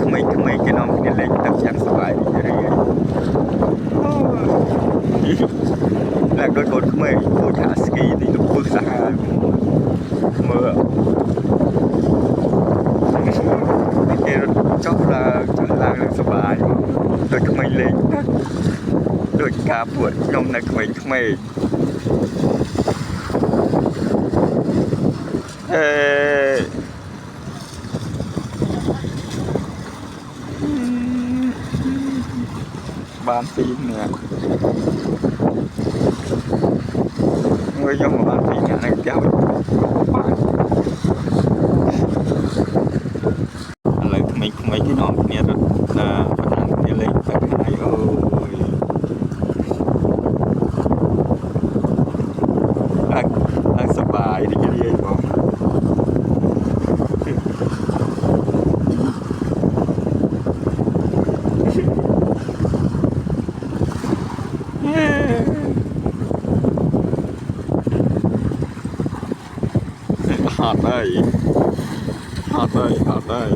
ក្មេងៗគេនាំគ្នាលេងទឹកយ៉ាងសប្បាយរីករាយឡើងដូចកូនក្មេងពូចហាស្គីនេះទៅពឹសសាហាវមើលគេចុះឡើងសប្បាយដូចក្មេងលេងដូចការពួកខ្ញុំនៅក្មេងអេបានពីនេះngười dân mà bạn thì nhà này kéo bạn lấy mấy cái nón kia rồi là bạn ăn kia lên phải này ơi ăn sập bài đi cái gì không hot đây